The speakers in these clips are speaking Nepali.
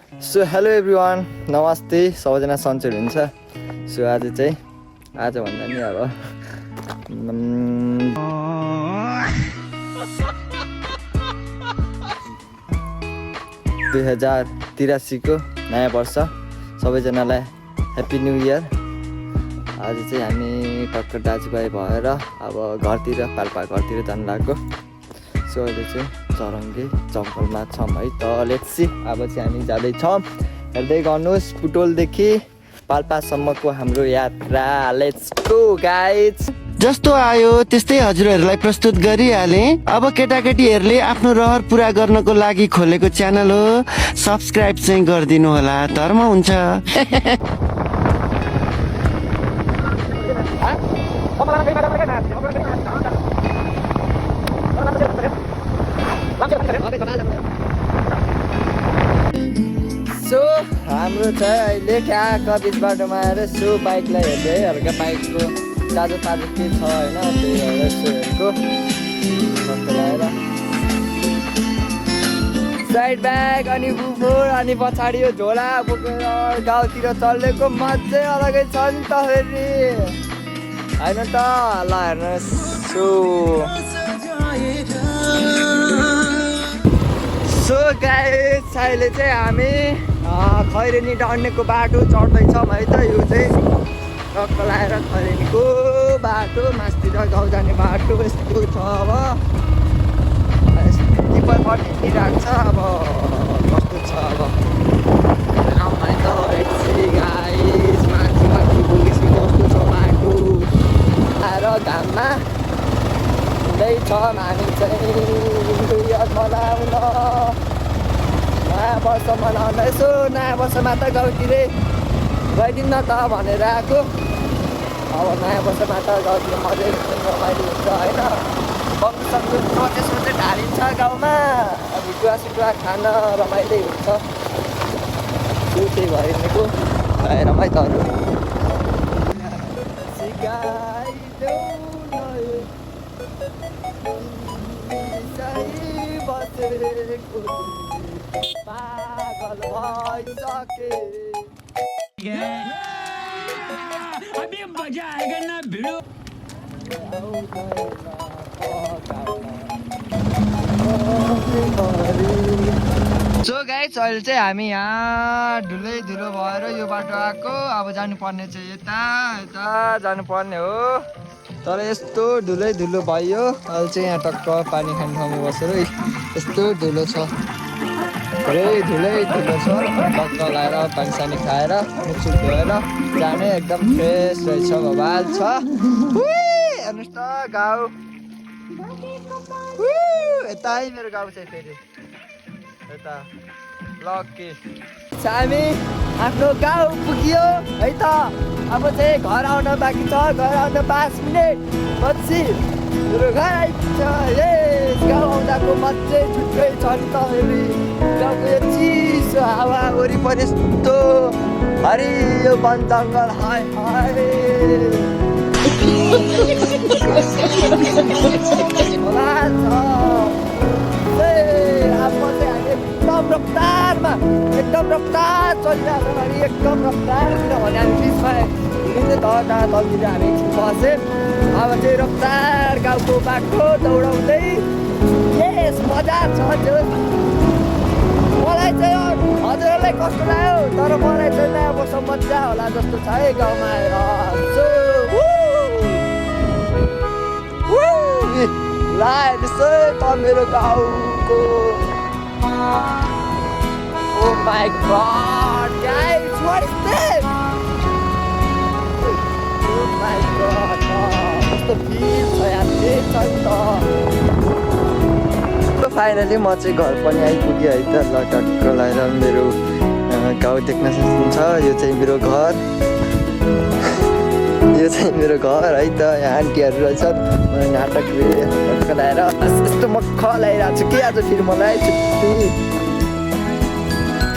सो हेलो एभ्रिवान, नमस्ते। सबैजना सन्चै हुनुहुन्छ। सो आज भन्दा नि अब 2083 को नयाँ वर्ष सबैजनालाई ह्याप्पी न्यू इयर। आज चाहिँ हामी टक्क दाजुभाइ भएर अब घरतिर पाल्पा घरतिर जानु लाग्यो। सो अहिले चाहिँ चरङ्गे जङ्गलमा छौँ है त। लेट्स सी अब चाहिँ हामी जाँदैछौँ। हेर्दै गर्नुहोस् पुटोलदेखि पाल्पासम्मको हाम्रो यात्रा। Let's go guys. जस्तो आयो त्यस्तै हजुरहरूलाई प्रस्तुत गरिहाले। अब केटाकेटीहरूले आफ्नो रहर पुरा गर्नको लागि खोलेको च्यानल हो, सब्सक्राइब चाहिँ गरिदिनु होला, धर्म हुन्छ। सो हाम्रो चाहिँ अहिले ठ्याक्क बिच बाटोमा आएर सो बाइकलाई हेर्दै हल्का बाइकको ताजो ताजो के छ होइन, त्यही भएर यसो हेरेको लगाएर साइड ब्याग अनि बुफोर अनि पछाडि यो झोला बोकेर गाउँतिर चलेको मजै अलगै छ नि त फेरि होइन त। ल हेर्नुहोस् सो गाइस अहिले चाहिँ हामी खैरेनी डन्नेको बाटो चढ्दैछौँ है त। यो चाहिँ टक्क लगाएर खैरेनीको बाटो मास्तिर गाउँ जाने बाटो यस्तो छ। अब टिप्पल पनि हिँडिरहेको छ। अब कस्तो छ अब आउँदै त गाइस माथि माथि पुगेपछि कस्तो छ बाटो आएर घाममा हिँड्दैछौँ हामी चाहिँ याद मनाउन नयाँ वर्ष मनाउन। यसो नयाँ वर्षमा त गाउँतिरै गइदिउँ न त भनेर आएको। अब नयाँ वर्षमा त गाउँतिर मजै रमाइलो हुन्छ होइन। बङ्गसङ्गु सोचे सोचे ढालिन्छ गाउँमा। अब टुवा खान रमाइलो हुन्छ। त्यही भइरहेको रमाइलोहरू पागल भइसके अभी मजा आएगा ना भिड़ो। सो गाइस अहिले चाहिँ हामी यहाँ धुलै धुलो भएर यो बाटो आएको। अब जानुपर्ने चाहिँ यता जानुपर्ने हो, तर यस्तो धुलै धुलो भयो। अहिले चाहिँ यहाँ टक्क पानी खाने ठाउँमा बसेर यस्तो धुलो छ, पुरै धुलै धुलो छ। टक्क लगाएर पानी सानी खाएर मुखसुख धोएर जाने एकदम फ्रेस रहेछ, भवाल छ। हेर्नुहोस् त गाउँ यतै मेरो गाउँ चाहिँ फेरि यता लक्की हामी आफ्नो गाउँ पुग्यो है त। अब चाहिँ घर आउन बाँकी छ, घर आउन 5 मिनट पछि मेरो घर आइपुग्छ। यस गाउँ आउँदाको मजै छुट्टै छ नि त फेरि। गाउँको यो चिसो हावा वरिपरि यस्तो हरियो वन जङ्गल हाय हाय होला छ। अब चाहिँ हामी एकदम रफ्तार चलिरहेको छ। हामी एकदम रफ्तार किनभने हामी बिचमा तलतिर हामी बसेँ। अब चाहिँ रफ्तार गाउँको बाटो दौडाउँदै यस मजा छ। त्यो मलाई चाहिँ हजुरहरूलाई कस्तो लाग्यो, तर मलाई चाहिँ नयाँ वर्ष मजा होला जस्तो छ है गाउँमा आएर। ला यसो त मेरो गाउँको Oh my God, guys, what is this? Oh my God, कस्तो भिड छ यहाँ, भिड छ नि त। फाइनली म चाहिँ घर पनि आइपुगेँ है त। ल टक्क लगाएर मेरो गाउँ देख्न सक्नुहुन्छ। यो चाहिँ मेरो घर, यो चाहिँ मेरो घर है त। यहाँ आन्टीहरू रहेछन्, नाटक टक्क लगाएर यस्तो मक्ख लगाइरहेको छु कि आज फेरि मलाई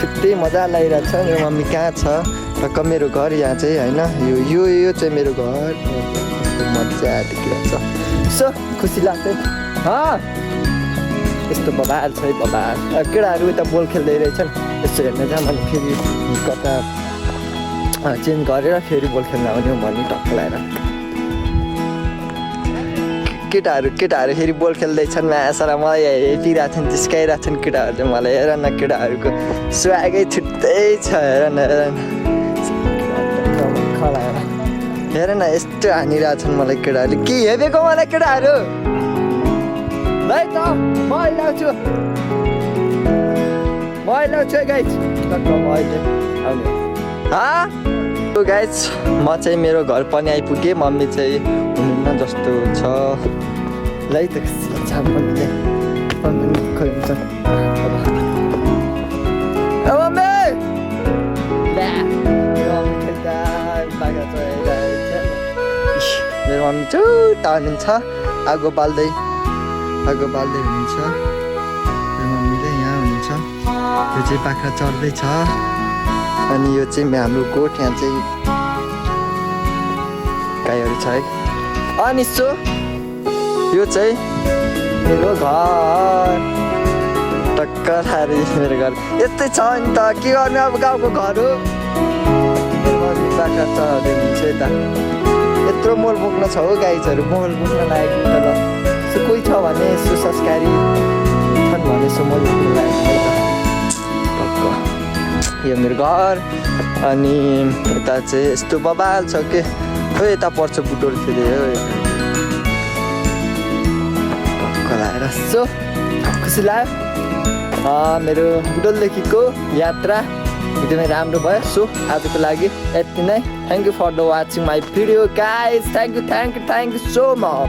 छुट्टै मजा लागिरहेको छ। मेरो मम्मी कहाँ छ, टक्क मेरो घर यहाँ चाहिँ होइन। यो चाहिँ मेरो घर, मजा देखिरहेको छ। सो खुसी लाग्छ यस्तो बबाल छ है बबाल। केटाहरू उता बोल खेल्दै रहेछन्। यसो हेर्न चाहिँ मैले फेरि कता चेन्ज गरेर फेरि बल खेल्न आउने भन्ने टक्क लगाएर केटाहरू फेरि बल खेल्दैछन् मासरा मलाई हेरिरहेको छन् जिस्काइरहेको छन् केटाहरूले मलाई हेर न केटाहरूको स्वागै छुट्टै छ हेर न हेर न यस्तो हानिरहेछन् मलाई केटाहरूले के हेरेको मलाई केटाहरू ल त म ल्याउँछु गाइज गाइज म चाहिँ मेरो घर पनि आइपुगेँ मम्मी चाहिँ हुनुहुन्न जस्तो छ ल है त मम्मी चाहिँ खोल्छ मेरो मम्मी चुट्टा हुनुहुन्छ आगो बाल्दै हुनुहुन्छ मेरो मम्मी चाहिँ यहाँ हुनुहुन्छ यो चाहिँ बाख्रा चढ्दैछ अनि यो चाहिँ हाम्रो गोठ यहाँ चाहिँ गाईहरू छ है अनि सो यो चाहिँ मेरो घर टक्क थारी मेरो घर यस्तै छ नि त के गर्नु अब गाउँको घर हो बाख्रा चढाउँदै हुनुहुन्छ यता यत्रो मोल बोक्न छ हो गाईहरू मोल बोक्न लागेको त ल सो कोही छ भने यसो संस्कारी छन् भने सो मोल बोक्न लागेको टक्क यो मेरो घर अनि यता चाहिँ यस्तो बबाल छ के हो यता पर्छ बुटोल फेरि हो टक्क लगाएर सो खुसी लाग्यो मेरो बुटोलदेखिको यात्रा एकदमै राम्रो भयो सो आजको लागि यति नै thank you for the watching my video guys thank you so much